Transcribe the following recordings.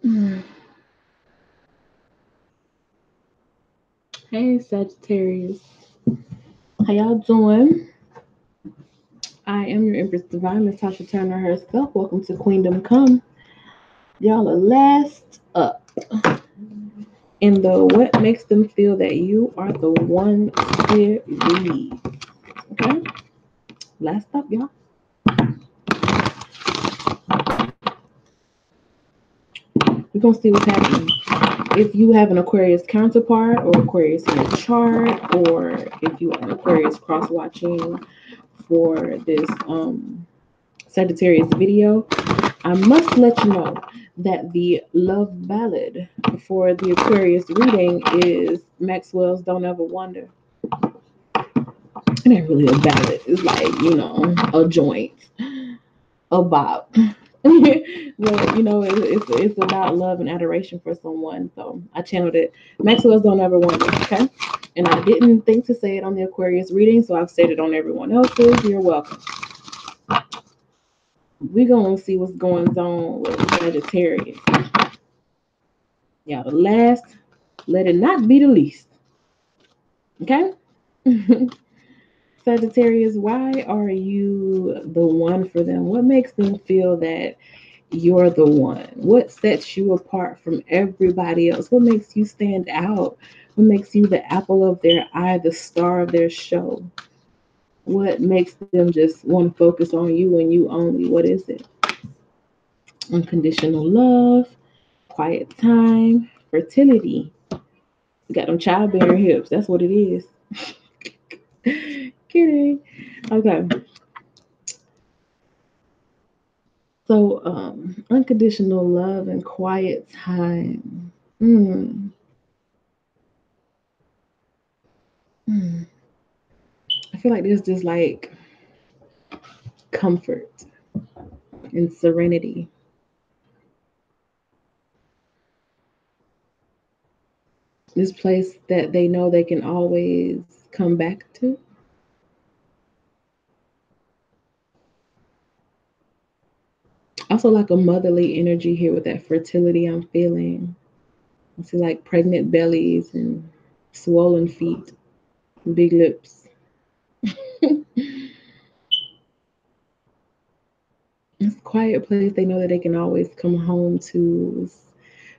Hey Sagittarius, how y'all doing? I am your Empress Divine, Miss Tasha Turner herself. Welcome to Queendom Come. Y'all are last up in the what makes them feel that you are the one series. Okay? Last up, y'all. We're gonna see what's happening. If you have an Aquarius counterpart or Aquarius in a chart, or if you are an Aquarius cross watching for this Sagittarius video, I must let you know that the love ballad for the Aquarius reading is Maxwell's Don't Ever Wonder. It ain't really a ballad. It's like, a joint, a bop. But, it's about love and adoration for someone. So I channeled it. Maxwell's Don't Ever Wonder, okay? And I didn't think to say it on the Aquarius reading, so I've said it on everyone else's. You're welcome. We're going to see what's going on with Sagittarius. Yeah, the last, let it not be the least. Okay? Sagittarius, why are you the one for them? What makes them feel that you're the one? What sets you apart from everybody else? What makes you stand out? What makes you the apple of their eye, the star of their show? What makes them just want to focus on you and you only? What is it? Unconditional love, quiet time, fertility. You got them childbearing hips. That's what it is. Kidding. Okay. So, unconditional love and quiet time. Mm. Mm. I feel like there's just like comfort and serenity. This place that they know they can always come back to. Also, like a motherly energy here with that fertility I'm feeling. I see like pregnant bellies and swollen feet, and big lips. It's a quiet place they know that they can always come home to. It's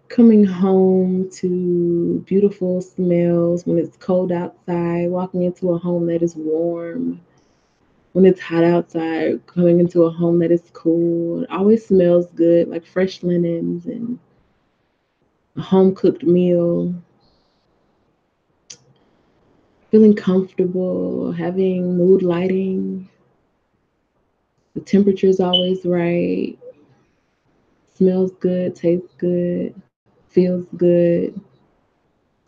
coming home to beautiful smells when it's cold outside, walking into a home that is warm. When it's hot outside, coming into a home that is cool. It always smells good, like fresh linens and a home cooked meal. Feeling comfortable, having mood lighting. The temperature is always right. Smells good, tastes good, feels good,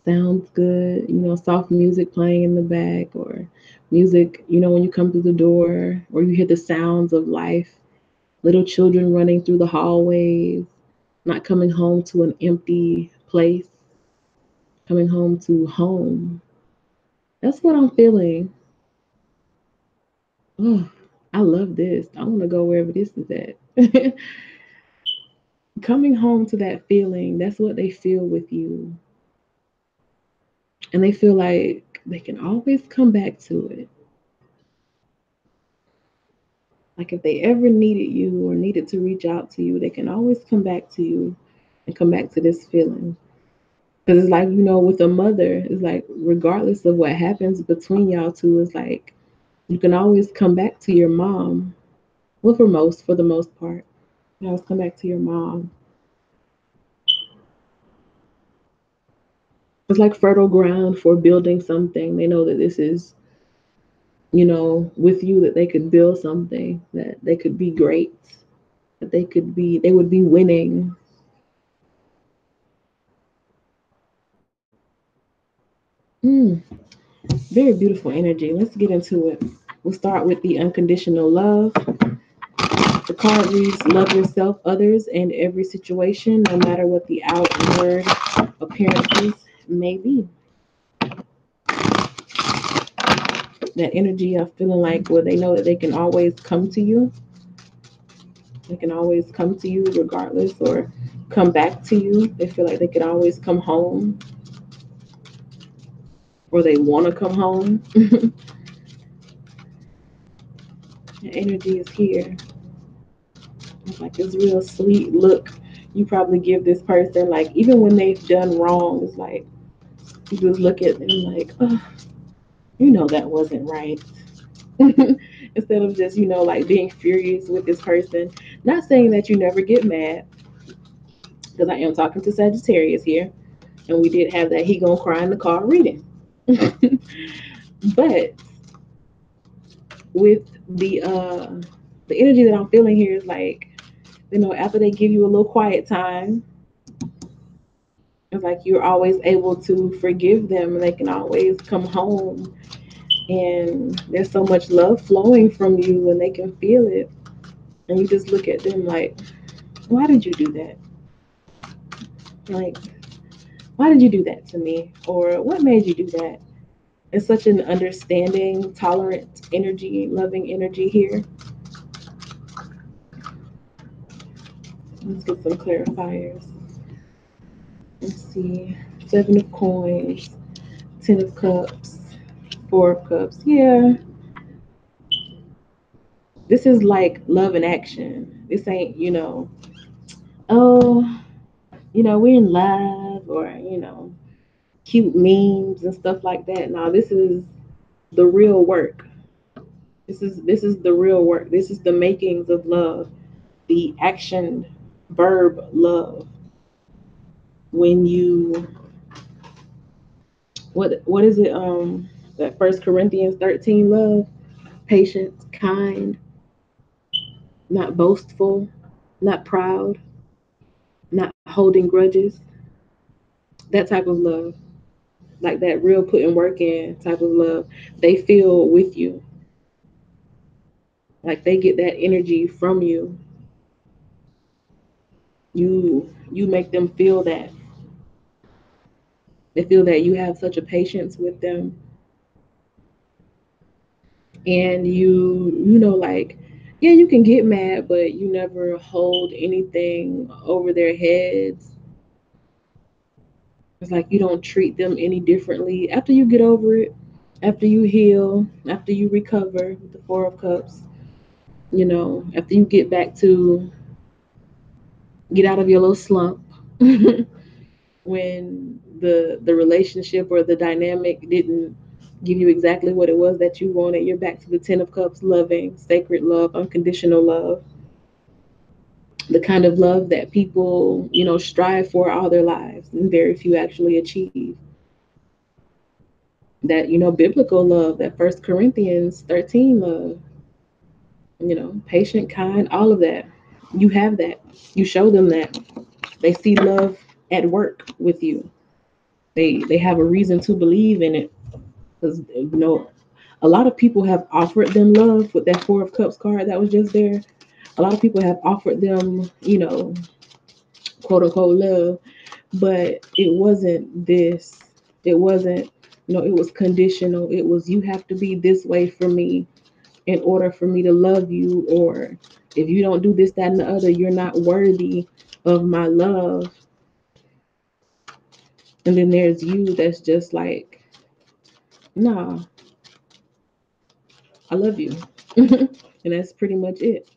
sounds good. Soft music playing in the back, or music, when you come through the door, or you hear the sounds of life, little children running through the hallways, not coming home to an empty place, coming home to home. That's what I'm feeling. Oh, I love this. I want to go wherever this is at. Coming home to that feeling, that's what they feel with you. And they feel like they can always come back to it. Like if they ever needed you or needed to reach out to you, they can always come back to you and come back to this feeling. Because it's like, with a mother, it's like, regardless of what happens between y'all two, it's like, you can always come back to your mom. Well, for the most part, you always come back to your mom. It's like fertile ground for building something. They know that this is, with you, that they could build something, that they could be great, that they would be winning. Mm, very beautiful energy. Let's get into it. We'll start with the unconditional love. The card reads, love yourself, others, and every situation, no matter what the outward appearances may be. That energy of feeling like where they know that they can always come to you. They can always come to you regardless, or come back to you. They feel like they can always come home, or they want to come home. The energy is here. It's like this real sweet look you probably give this person, like even when they've done wrong. It's like you just look at them like, oh, you know that wasn't right. Instead of just, like being furious with this person. Not saying that you never get mad, because I am talking to Sagittarius here, and we did have that he gonna cry in the car reading. But with the energy that I'm feeling here is like, after they give you a little quiet time, it's like you're always able to forgive them, and they can always come home, and there's so much love flowing from you, and they can feel it. And you just look at them like, why did you do that? Like, why did you do that to me? Or what made you do that? It's such an understanding, tolerant energy, loving energy here. Let's get some clarifiers. Let's see. 7 of Coins, 10 of Cups, 4 of Cups. Yeah. This is like love in action. This ain't, oh, we're in love, or, cute memes and stuff like that. No, this is the real work. This is the real work. This is the makings of love, the action verb love. When you, what is it, that First Corinthians 13 love, patient, kind, not boastful, not proud, not holding grudges, that type of love, like that real putting work in type of love. They feel with you, like they get that energy from you. You make them feel that. They feel that you have such a patience with them, and like, yeah, you can get mad, but you never hold anything over their heads. It's like you don't treat them any differently after you get over it, after you heal, after you recover with the 4 of Cups. After you get out of your little slump, when the relationship or the dynamic didn't give you exactly what it was that you wanted, you're back to the 10 of Cups, loving, sacred love, unconditional love, the kind of love that people, strive for all their lives and very few actually achieve. That, biblical love, that First Corinthians 13 love, patient, kind, all of that. You have that. You show them that. They see love at work with you. They have a reason to believe in it, because a lot of people have offered them love with that 4 of Cups card that was just there. A lot of people have offered them, quote unquote love, but it wasn't this. It wasn't, it was conditional. It was, you have to be this way for me in order for me to love you, or if you don't do this, that, and the other, you're not worthy of my love. And then there's you that's just like, nah, I love you. And that's pretty much it.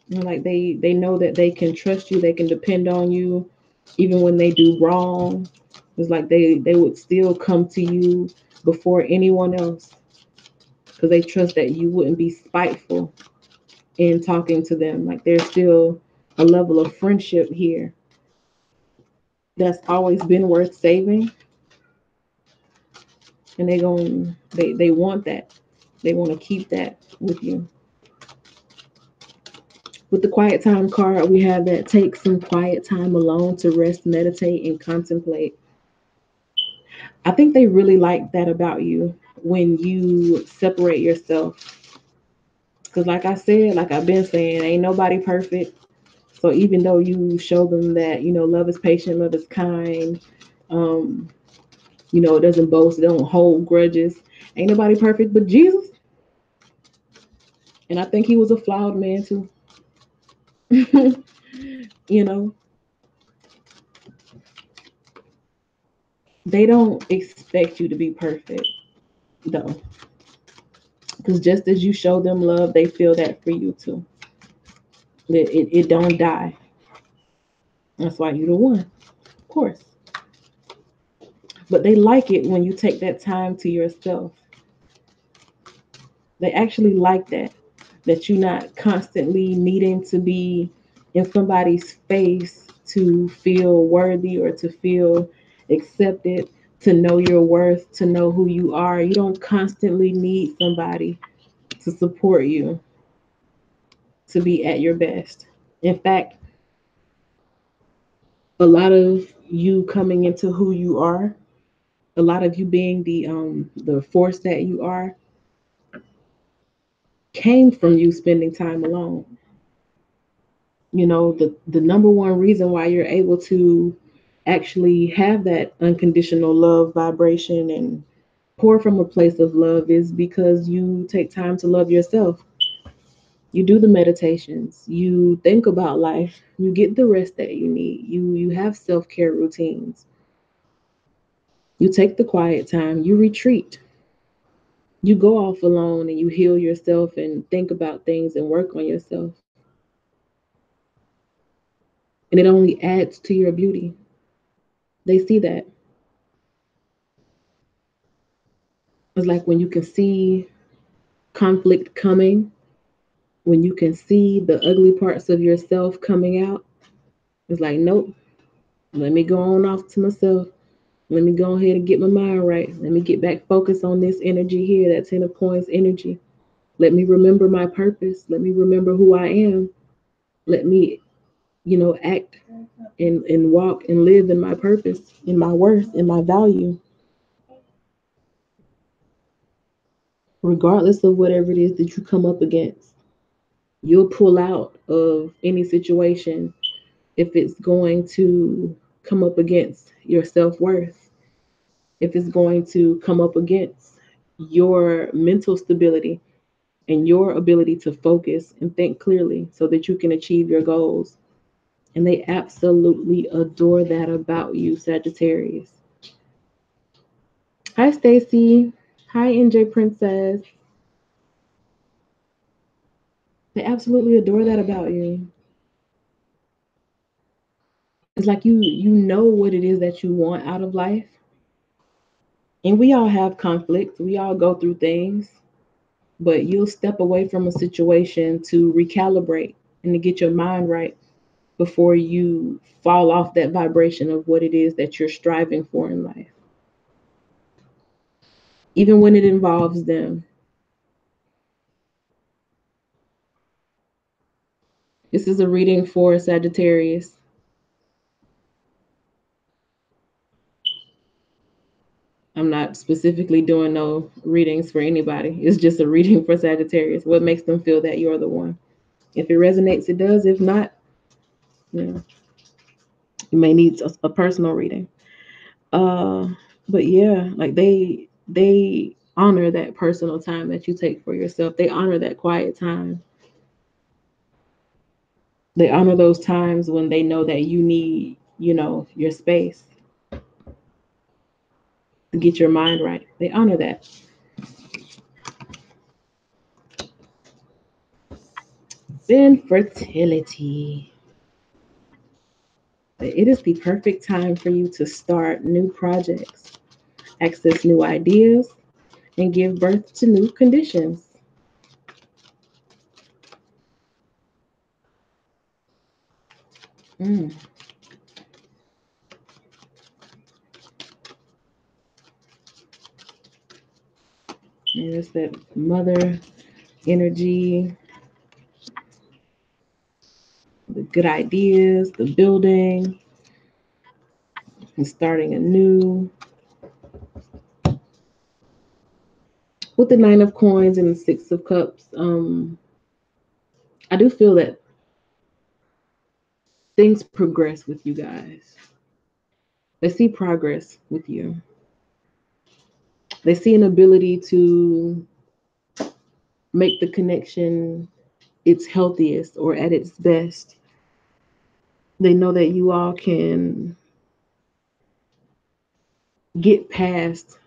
Like they know that they can trust you, they can depend on you, even when they do wrong. It's like they would still come to you before anyone else, because they trust that you wouldn't be spiteful in talking to them. Like there's still a level of friendship here that's always been worth saving, and they want that. They want to keep that with you. With the quiet time card, we have that take some quiet time alone to rest, meditate, and contemplate. I think they really like that about you when you separate yourself. Because, like I said, like I've been saying, ain't nobody perfect. So, even though you show them that, love is patient, love is kind, um, it doesn't boast, it don't hold grudges, ain't nobody perfect but Jesus. And I think he was a flawed man too. You know, they don't expect you to be perfect though. Because just as you show them love, they feel that for you too. It don't die. That's why you're the one, of course. But they like it when you take that time to yourself. They actually like that you're not constantly needing to be in somebody's face to feel worthy or to feel accepted, to know your worth, to know who you are. You don't constantly need somebody to support you to be at your best. In fact, a lot of you coming into who you are, a lot of you being the force that you are, came from you spending time alone. You know, the number one reason why you're able to actually have that unconditional love vibration and pour from a place of love is because you take time to love yourself. You do the meditations, you think about life, you get the rest that you need, you have self-care routines, you take the quiet time, you retreat, you go off alone and you heal yourself and think about things and work on yourself. And it only adds to your beauty. They see that. It's like when you can see conflict coming, when you can see the ugly parts of yourself coming out, it's like, nope, let me go on off to myself. Let me go ahead and get my mind right. Let me get back focused on this energy here, that 10 of coins energy. Let me remember my purpose. Let me remember who I am. Let me, act and walk and live in my purpose, in my worth, in my value, regardless of whatever it is that you come up against. You'll pull out of any situation if it's going to come up against your self worth, if it's going to come up against your mental stability and your ability to focus and think clearly so that you can achieve your goals. And they absolutely adore that about you, Sagittarius. Hi, Stacy. Hi, NJ Princess. They absolutely adore that about you. It's like you know what it is that you want out of life. And we all have conflicts. We all go through things, but you'll step away from a situation to recalibrate and to get your mind right before you fall off that vibration of what it is that you're striving for in life, even when it involves them. This is a reading for Sagittarius. I'm not specifically doing no readings for anybody. It's just a reading for Sagittarius. What makes them feel that you're the one? If it resonates, it does. If not, you know, you may need a personal reading. Uh, but yeah, like they honor that personal time that you take for yourself. They honor that quiet time. They honor those times when they know that you need, your space to get your mind right. They honor that. Then fertility. It is the perfect time for you to start new projects, access new ideas, and give birth to new conditions. Mm. And it's that mother energy, the good ideas, the building, and starting anew. With the Nine of Coins and the Six of Cups, I do feel that things progress with you guys. They see progress with you. They see an ability to make the connection its healthiest or at its best. They know that you all can get past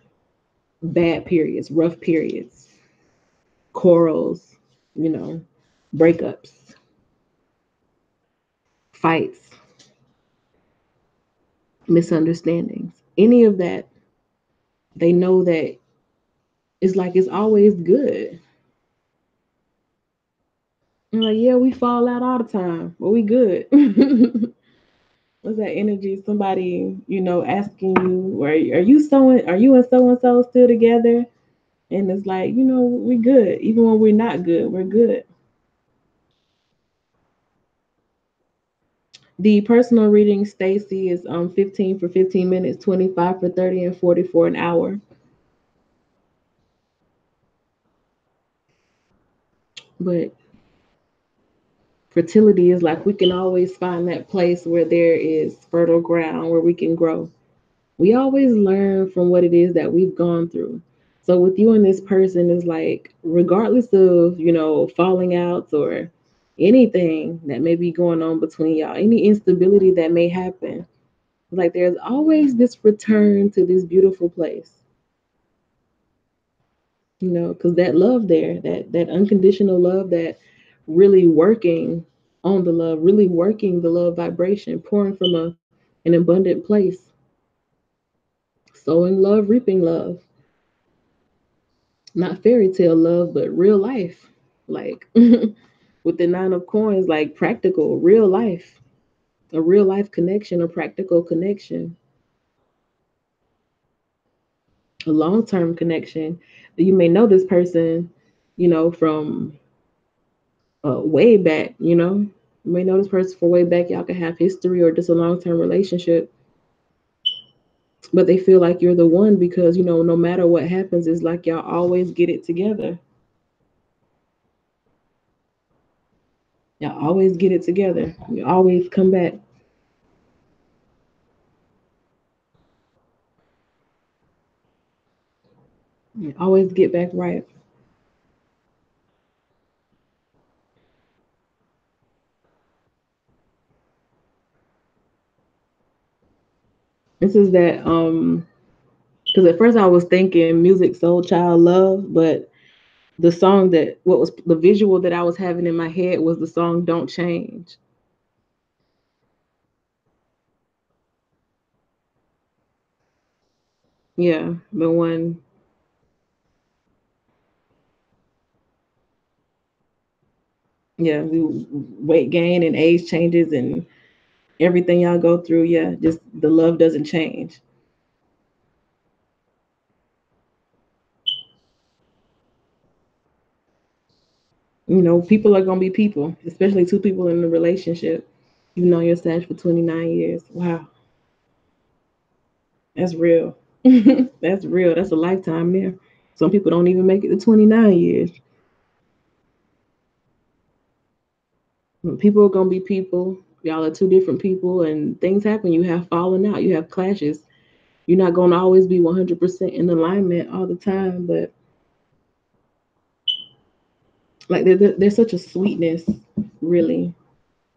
bad periods, rough periods, quarrels, you know, breakups, fights, misunderstandings. Any of that, they know that it's like it's always good. I'm like, yeah, we fall out all the time, but we good. What's that energy? Somebody, asking you, are you and so still together? And it's like, we good. Even when we're not good, we're good. The personal reading, Stacy, is 15 for 15 minutes, 25 for 30, and 40 for an hour. But fertility is like we can always find that place where there is fertile ground where we can grow. We always learn from what it is that we've gone through. So with you and this person is like, regardless of, falling outs or anything that may be going on between y'all, any instability that may happen, like there's always this return to this beautiful place. Because that love there, that unconditional love, that really working on the love, really working the love vibration, pouring from an abundant place, sowing love, reaping love, not fairy tale love, but real life, like with the nine of coins, like practical, real life, a real life connection, a practical connection, a long term connection. You may know this person, from way back, you may know this person from way back. Y'all can have history or just a long term relationship, but they feel like you're the one because, no matter what happens, it's like y'all always get it together. Y'all always get it together. You always come back. You always get back right. This is that because at first I was thinking Musiq Soulchild Love, but the song that what was the visual that I was having in my head was the song Don't Change. Yeah, the one. Yeah, weight gain and age changes and everything y'all go through. Yeah, just the love doesn't change. People are gonna be people, especially two people in a relationship. You've known your Sag for 29 years. Wow, that's real. That's real. That's a lifetime there. Some people don't even make it to 29 years. People are gonna be people. Y'all are two different people, and things happen. You have falling out. You have clashes. You're not gonna always be 100% in alignment all the time, but like there's such a sweetness, really.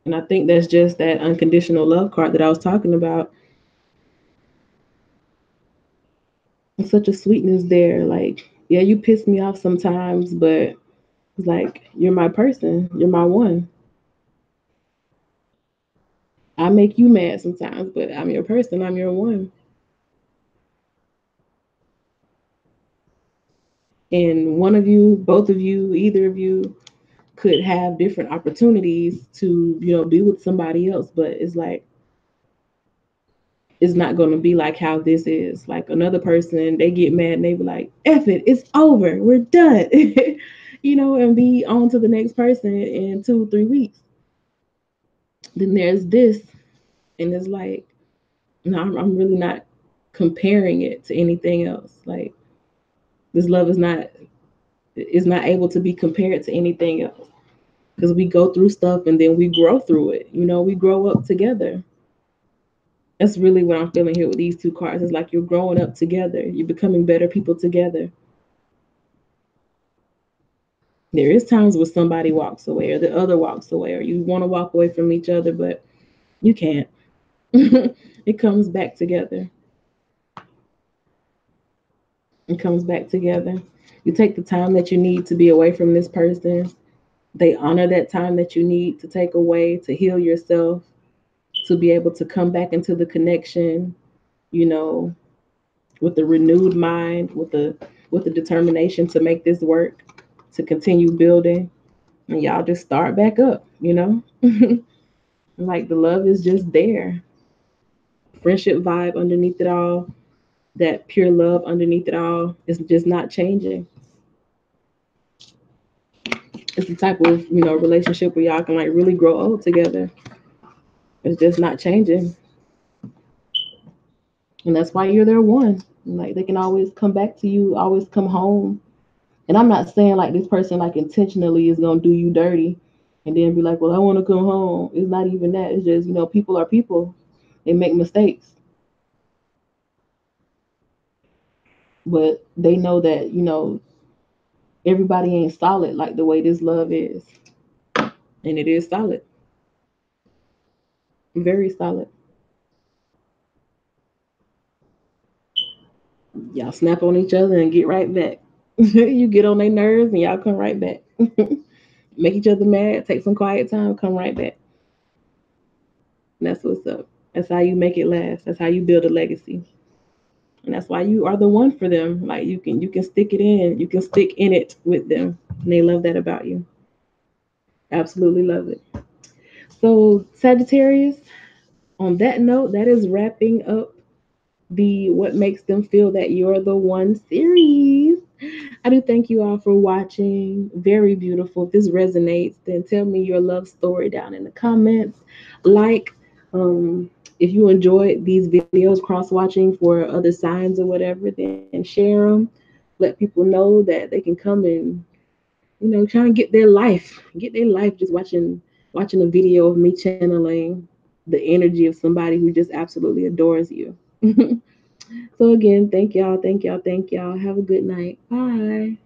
And I think that's just that unconditional love card that I was talking about. It's such a sweetness there. Like, yeah, you piss me off sometimes, but it's like you're my person. You're my one. I make you mad sometimes, but I'm your person. I'm your one. And one of you, both of you, either of you could have different opportunities to, be with somebody else, but it's like it's not going to be like how this is. Like another person, they get mad and they be like, F it, it's over, we're done. And be on to the next person in 2 3 weeks. Then there's this, and it's like, no, I'm really not comparing it to anything else. Like this love is not able to be compared to anything else because we go through stuff and then we grow through it. We grow up together. That's really what I'm feeling here with these two cards. It's like you're growing up together. You're becoming better people together. There is times where somebody walks away or the other walks away, or you want to walk away from each other, but you can't. It comes back together. It comes back together. You take the time that you need to be away from this person. They honor that time that you need to take away to heal yourself, to be able to come back into the connection, you know, with the renewed mind, with the determination to make this work, to continue building, and y'all just start back up, you know? Like the love is just there. Friendship vibe underneath it all, that pure love underneath it all is just not changing. It's the type of, relationship where y'all can like really grow old together. It's just not changing. And that's why you're their one. Like they can always come back to you, always come home. And I'm not saying like this person like intentionally is gonna do you dirty and then be like, well, I want to come home. It's not even that. It's just, people are people. They make mistakes. But they know that, everybody ain't solid like the way this love is. And it is solid. Very solid. Y'all snap on each other and get right back. You get on their nerves and y'all come right back. Make each other mad, take some quiet time, come right back. And that's what's up. That's how you make it last. That's how you build a legacy. And that's why you are the one for them. Like you can stick it in. You can stick in it with them. And they love that about you. Absolutely love it. So Sagittarius, on that note, that is wrapping up the What Makes Them Feel That You're the One series. I do thank you all for watching. Very beautiful. If this resonates, then tell me your love story down in the comments. Like, if you enjoyed these videos, cross watching for other signs or whatever, then share them. Let people know that they can come and try and get their life just watching a video of me channeling the energy of somebody who just absolutely adores you. So again, thank y'all, thank y'all, thank y'all. Have a good night. Bye.